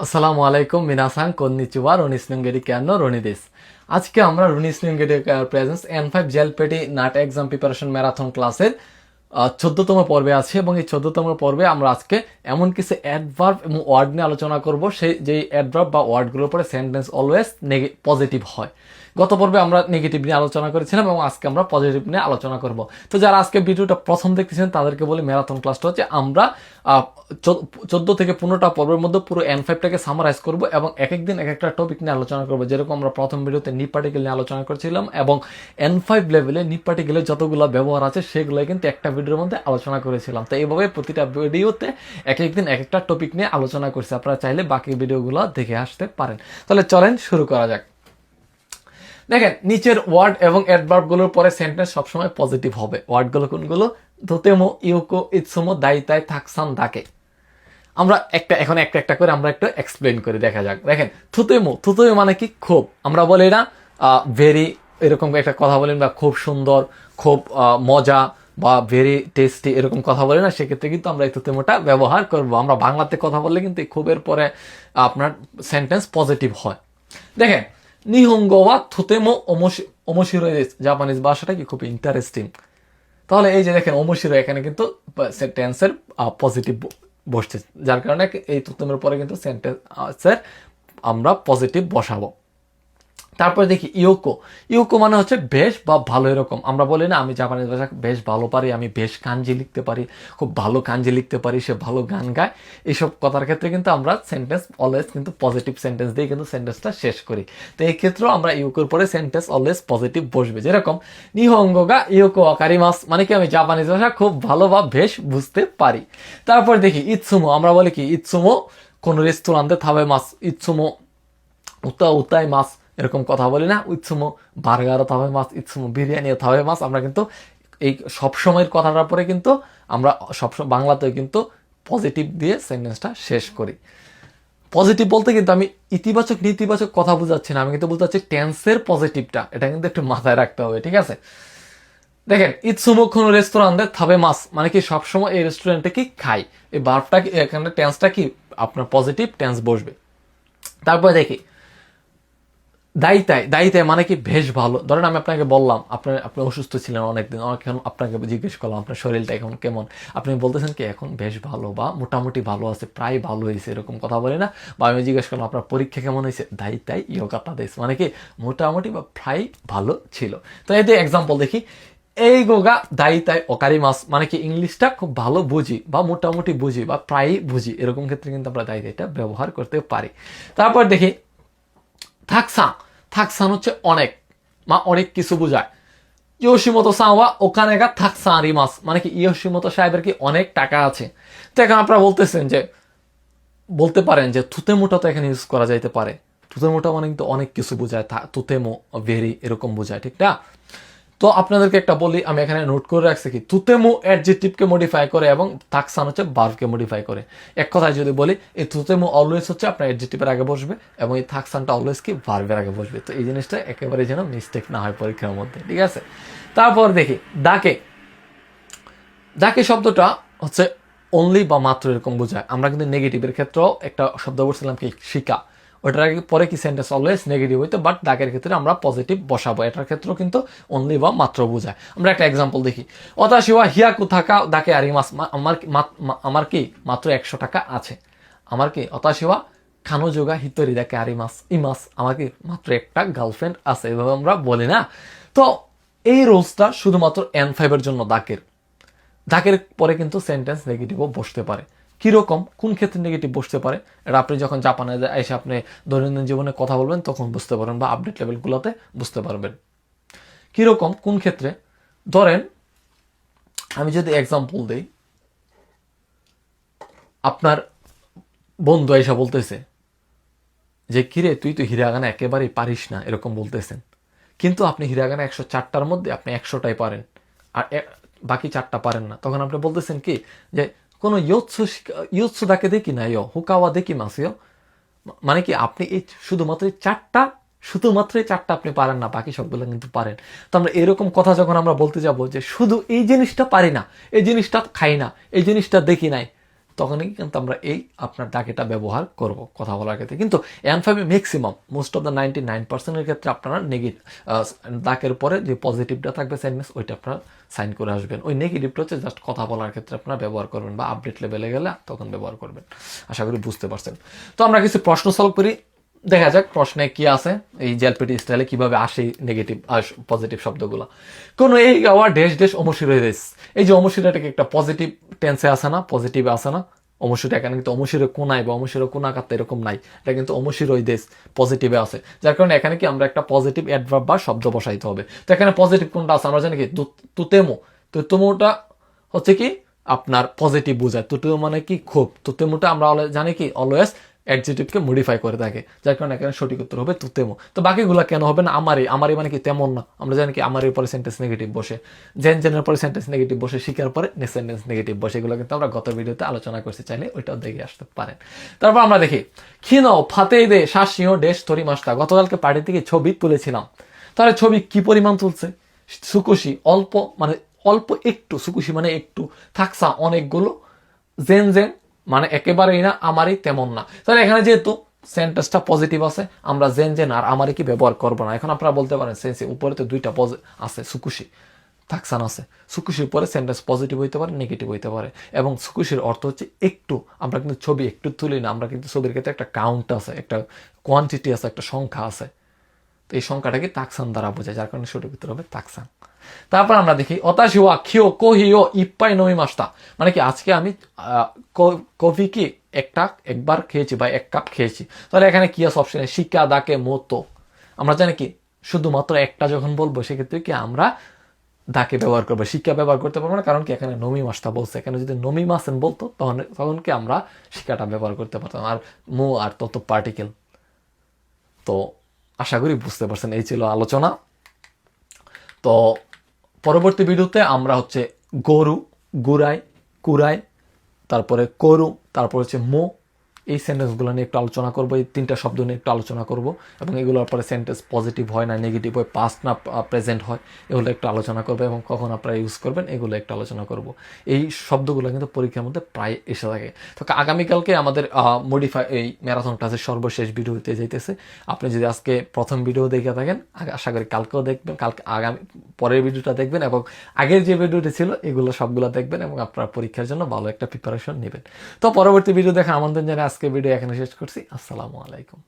আসসালামু আলাইকুম মিনাসান কন্নিচিওয়া রনিসলিঙ্গেরি কেন রনিদেশ। আজকে আমরা রনিসলিঙ্গেরি প্রেজেন্স N5 জেলপেটি নাট এক্সাম প্রিপারেশন ম্যারাথন ক্লাসের 14তম পর্বে আছে এবং এই 14তম পর্বে আমরা আজকে এমন কিছু অ্যাডভার্ব এবং ওয়ার্ড নিয়ে আলোচনা করব সেই যে অ্যাডভার্ব বা ওয়ার্ডগুলোর পরে সেন্টেন্স অলওয়েজ পজিটিভ হয়। গত পর্বে আমরা নেগেটিভ নিয়ে আলোচনা করেছিলাম এবং আজকে আমরা পজিটিভ নিয়ে আলোচনা করব। তো যারা আজকে ভিডিওটা প্রথম দেখতেছেন তাদেরকে বলি, ম্যারাথন ক্লাসটা হচ্ছে আমরা 14 থেকে 15টা পর্বের মধ্যে পুরো N5টাকে সামারাইজ করব এবং এক একদিন এক একটা টপিক নিয়ে আলোচনা করব। যেরকম আমরা প্রথম ভিডিওতে নিপ পার্টিকেল নিয়ে আলোচনা করেছিলাম এবং N5 লেভেলে নিপ পার্টিকেলের যতগুলো ব্যবহার আছে সেগুলো কিন্তু একটা ভিডিওর মধ্যে আলোচনা করেছিলাম। তো এইভাবে প্রতিটা ভিডিওতে এক একদিন এক একটা টপিক নিয়ে আলোচনা করছি। আপনারা চাইলে বাকি ভিডিওগুলো দেখে আসতে পারেন। তাহলে চলেন শুরু করা যাক। দেখেন, নিচের ওয়ার্ড এবং অ্যাডভার্বগুলোর পরে সেন্টেন্স সবসময় পজিটিভ হবে। ওয়ার্ডগুলো কোনগুলো? তোতেমো, ইউকো, ইৎসুমো, দাইতাই, থাকসান, দাকে। আমরা এখন একটা করে আমরা একটু এক্সপ্লেন করে দেখা যাক। দেখেন, থুতেমো মানে কি? খুব। আমরা বলি না ভেরি, এরকম একটা কথা বলেন, বা খুব সুন্দর, খুব মজা, বা ভেরি টেস্টি, এরকম কথা বলি না। সেক্ষেত্রে কিন্তু আমরা এই থুতেমোটা ব্যবহার করব। আমরা বাংলাতে কথা বললে কিন্তু এই খুবের পরে আপনার সেন্টেন্স পজিটিভ হয়। দেখেন, নিহঙ্গো ওয়া থুতেমো ওমোশিরো দেশু। জাপানিজ ভাষাটা কি খুব ইন্টারেস্টিং। তাহলে এই যে দেখেন ওমোশিরো, এখানে কিন্তু টেন্সের পজিটিভ বসছে, যার কারণে এই থুতেমোর পরে কিন্তু সেন্টেন্সের আমরা পজিটিভ বসাবো। তারপরে দেখি ইউকো মানে হচ্ছে বেশ বা ভালো, এরকম। আমরা বলি না আমি জাপানিজ ভাষা বেশ ভালো পারি, আমি বেশ কাঞ্জি লিখতে পারি, খুব ভালো কাঞ্জি লিখতে পারি, সে ভালো গান গায়। এইসব কথার ক্ষেত্রে কিন্তু আমরা সেন্টেন্স অলওয়েজ কিন্তু পজিটিভ সেন্টেন্স দিয়ে কিন্তু সেন্টেন্সটা শেষ করি। তো এই ক্ষেত্রেও আমরা ইউকোর পরে সেন্টেন্স অলওয়েজ পজিটিভ বসবে। যেরকম নিহঙ্গো গা ইউকো আকারিমাস, মানে কি আমি জাপানিজ ভাষা খুব ভালো বা বেশ বুঝতে পারি। তারপর দেখি ইৎসুমো, আমরা বলি কি ইৎসুমো কোন রেস্টুরান্টে থাবে মাস, ইৎসুমো উতাই মাস, এরকম কথা বলি না। ইৎসুমো বার্গারও থাবে মাছ, ইৎসুমো বিরিয়ানিও থাবে মাছ। আমরা কিন্তু এই সবসময়ের কথাটার পরে কিন্তু আমরা সবসময় বাংলাতেও কিন্তু পজিটিভ দিয়ে সেন্টেন্সটা শেষ করি। পজিটিভ বলতে কিন্তু আমি ইতিবাচক নেতিবাচক কথা বুঝাচ্ছি না, আমি কিন্তু বুঝাচ্ছি টেন্সের পজিটিভটা। এটা কিন্তু একটু মাথায় রাখতে হবে, ঠিক আছে? দেখেন, ইৎসুমো কোনো রেস্টুরেন্টে থাবে মাছ, মানে কি সবসময় এই রেস্টুরেন্টে কি খাই, এই ভার্বটা কি এখানে টেন্সটা কি আপনার পজিটিভ টেন্স বসবে। তারপরে দেখি দায়িতায় মানে কি বেশ ভালো। ধরেন আমি আপনাকে বললাম আপনি অসুস্থ ছিলেন অনেকদিন, এখন আপনাকে জিজ্ঞেস করলাম আপনার শরীরটা এখন কেমন, আপনি বলতেছেন কি এখন বেশ ভালো, বা মোটামুটি ভালো আছে, প্রায় ভালো হয়েছে, এরকম কথা বলে না। বা আমি জিজ্ঞেস করলাম আপনার পরীক্ষা কেমন হয়েছে, দায়িতাই ইয়োগাটা দেশ, মানে কি মোটামুটি বা প্রায় ভালো ছিল। তো এতে এক্সাম্পল দেখি, এই গোগা দায়িতাই অকারি মাস, মানে কি ইংলিশটা খুব ভালো বুঝি, বা মোটামুটি বুঝি, বা প্রায় বুঝি, এরকম ক্ষেত্রে কিন্তু আমরা দায়িতাইটা ব্যবহার করতে পারি। তারপর দেখি থাকসান হচ্ছে অনেক, মা অনেক কিছু বোঝায়। ইয়োশিমোতো সাওয়া ওখানে গা থাকসান আরিমাস, মানে কি ইয়োশিমোতো সাহেবের কি অনেক টাকা আছে। তো এখন আপনারা বলতে পারেন যে থুতেমোটা তো এখানে ইউজ করা যাইতে পারে। থুতেমোটা মানে কিন্তু অনেক কিছু বোঝায়, থুতেমো ভেরি এরকম বোঝায়, ঠিক না? তো আপনাদেরকে একটা বলি, আমি এখানে নোট করে রাখছি কি থুতেমো অ্যাডজেক্টিভকে মডিফাই করে এবং থাকসান হচ্ছে ভার্বকে মডিফাই করে। এক কথায় যদি বলি, এই থুতেমো অলওয়েজ হচ্ছে আপনার অ্যাডজেক্টিভের আগে বসবে এবং এই থাকসানটা অলওয়েজ কি ভার্বের আগে বসবে। তো এই জিনিসটা একেবারে যেন মিস্টেক না হয় পরীক্ষার মধ্যে, ঠিক আছে? তারপর দেখি দাকে শব্দটা হচ্ছে অনলি বা মাত্র এরকম বোঝায়। আমরা কিন্তু নেগেটিভের ক্ষেত্রেও একটা শব্দ বলছিলাম কি শিকা, ওটার আগে পরে কি সেন্টেন্স অলওয়েজ নেগেটিভ হইতো, বাট দাগের ক্ষেত্রে আমরা পজিটিভ বসাবো। এটার ক্ষেত্রেও কিন্তু অনলি বা মাত্র বোঝায়। আমরা একটা এক্সাম্পল দেখি, অতাশিওয়া হিয়াকু থাকা দাকে আরিমাস, আমার কি মাত্র 100 টাকা আছে। আমার কি অতাশিওয়া খানোযোগা হিতরি দাকে আরিমাস ইমাস, আমার কি মাত্র একটা গার্লফ্রেন্ড আছে, এভাবে আমরা বলি না। তো এই রোলসটা শুধুমাত্র N5 এর জন্য দাকের পরে কিন্তু সেন্টেন্স নেগেটিভও বসতে পারে। কিরকম, কোন ক্ষেত্রে নেগেটিভ বসতে পারে, এটা আপনি যখন জাপানে এসে আপনি দৈনন্দিন জীবনে কথা বলবেন তখন বুঝতে পারবেন, বা আপডেট লেভেলগুলোতে বুঝতে পারবেন। কিরকম, কোন ক্ষেত্রে? ধরেন আমি যদি এক্সাম্পল দিই, আপনার বন্ধু এসে বলতেছে যে কিরে তুই তো হিরাগানা একেবারেই পারিস না, এরকম বলতেছেন, কিন্তু আপনি হিরাগানা 104টার মধ্যে আপনি 100টাই পারেন আর বাকি 4টা পারেন না। তখন আপনি বলতেছেন কি যে কোনো ইয়োৎসু দাকে দেখি না হুকাওয়া দেখি মাসিও, মানে কি আপনি এই শুধুমাত্র এই 4টা আপনি পারেন না, বাকি সবগুলো কিন্তু পারেন। তো আমরা এরকম কথা যখন আমরা বলতে যাব যে শুধু এই জিনিসটা পারি না, এই জিনিসটা খাই না, এই জিনিসটা দেখি নাই, তখনই কিন্তু আমরা এই আপনার ডাকেটা ব্যবহার করব কথা বলার ক্ষেত্রে। কিন্তু N5 maximum most of the 99% ক্ষেত্রে আপনারা নেগেটিভ ডাকের পরে যে পজিটিভটা থাকবে সেন্টেন্স ওইটা আপনারা সাইন করে আসবেন। ওই নেগেটিভটা হচ্ছে জাস্ট কথা বলার ক্ষেত্রে আপনারা ব্যবহার করবেন বা আপডেট লেভেলে গেলে তখন ব্যবহার করবেন। আশা করি বুঝতে পারছেন। তো আমরা কিছু প্রশ্ন সলভ করি, দেখা যাক প্রশ্নে কি আছে, এই জেলপেটি স্টাইলে কিভাবে আসে নেগেটিভ আর পজিটিভ শব্দগুলো। কোন এই আওয়ার ড্যাশ ড্যাশ অমশিরই দেশ, এই যে অমশিরাটাকে একটা পজিটিভ টেন্সে আসে না, পজিটিভে আসে না, অমশির এখানে কিন্তু অমশিরে কোনায় বা অমশিরে কোনা কাটতে এরকম নাই, এটা কিন্তু অমশিরই দেশ পজিটিভে আছে, যার কারণে এখানে কি আমরা একটা পজিটিভ অ্যাডভার্ব বা শব্দ বসাইতে হবে। তো এখানে পজিটিভ কোনটা আছে আমরা জানি কি, তুতেমো, তুতেমোটা হচ্ছে কি আপনার পজিটিভ বোঝায়, তুতেমো মানে কি খুব, তুতেমোটা আমরা জানি কি অলওয়েজ অ্যাডজেক্টিভকে মডিফাই করে থাকে, যার কারণে এখানে সঠিক উত্তর হবে তুতেমো। তো বাকিগুলো কেন হবে না আমারই, আমারই মানে কি তেমন না, আমরা জানি কি আমারই পরে সেন্টেন্স নেগেটিভ বসে, জেনের পরে সেন্টেন্স নেগেটিভ বসে, শিকার পরে সেন্টেন্স নেগেটিভ বসে, এগুলো কিন্তু আমরা গত ভিডিওতে আলোচনা করছি, চাইলে ওইটাও দেখে আসতে পারেন। তারপর আমরা দেখি খিনো ফাতেই দে শাসিও ডেশ তরি মাস্তা, গতকালকে পার্টি থেকে ছবি তুলেছিলাম, তাহলে ছবি কি পরিমাণ তুলছে, সুকুশি অল্প মানে অল্প একটু, সুকুশি মানে একটু, থাকসা অনেকগুলো, জেন জেন মানে একেবারেই না, আমারই তেমন না। তাহলে এখানে যেহেতু সেন্টেন্সটা পজিটিভ আছে, আমরা জেন জেন আর আমারই কি ব্যবহার করবো না। এখন আপনারা বলতে পারেন সেন্সে উপরে তো দুইটা আছে, সুকুশি থাকসান আছে, সুকুশির পরে সেন্টেন্স পজিটিভ হইতে পারে, নেগেটিভ হইতে পারে, এবং সুকুশির অর্থ হচ্ছে একটু। আমরা কিন্তু ছবি একটু তুলি না, আমরা কিন্তু ছবির ক্ষেত্রে একটা কাউন্ট আছে, একটা কোয়ান্টিটি আছে, একটা সংখ্যা আছে। তো এই সংখ্যাটাকে তাকসান দ্বারা বোঝায়, যার কারণে সঠিক উত্তর হবে তাকসান। তারপর আমরা দেখি অতাশি ওয়া খিও কোহিও ইপ্পাই নমি মাস্তা, মানে কি আজকে আমি কফি কি একবার খেয়েছি বা এক কাপ খেয়েছি। তাহলে এখানে কি আছে অপশনে শিকা দাকে মতো, আমরা জানি কি শুধুমাত্র একটা যখন বলবো সেক্ষেত্রে কি আমরা দাকে ব্যবহার করবো, শিক্ষা ব্যবহার করতে পারবো না, কারণ কি এখানে নমি মাসটা বলছে, এখানে যদি নমি মাসেন বলতো তখন কি আমরা শিক্ষাটা ব্যবহার করতে পারতাম, আর মো আর তত পার্টিকেল। তো আশা করি বুঝতে পারছেন, এই ছিল আলোচনা। তো পরবর্তী ভিডিওতে আমরা হচ্ছে গরু, গুড়াই, কুড়াই, তারপরে করু, তারপর হচ্ছে মো, এই সেন্টেন্সগুলো নিয়ে একটু আলোচনা করবো, এই তিনটা শব্দ নিয়ে একটু আলোচনা করবো, এবং এগুলোর পরে সেন্টেন্স পজিটিভ হয় না নেগেটিভ হয়, পাস্ট না প্রেজেন্ট হয়, এগুলো একটু আলোচনা করবো, এবং কখন আপনারা ইউজ করবেন এগুলো একটু আলোচনা করব। এই শব্দগুলো কিন্তু পরীক্ষার মধ্যে প্রায় এসে থাকে। তো আগামীকালকে আমাদের মডিফাই এই ম্যারাথন ক্লাসের সর্বশেষ ভিডিও হতে যাইতেছে। আপনি যদি আজকে প্রথম ভিডিও দেখে থাকেন, আশা করি কালকেও দেখবেন, কালকে আগামী পরের ভিডিওটা দেখবেন, এবং আগের যে ভিডিওটি ছিল এগুলো সবগুলো দেখবেন, এবং আপনার পরীক্ষার জন্য ভালো একটা প্রিপারেশন নেবেন। তো পরবর্তী ভিডিও দেখা আমন্ত্রণ জানিয়ে আজকে ভিডিও এখানে শেষ করছি। আসসালামু আলাইকুম।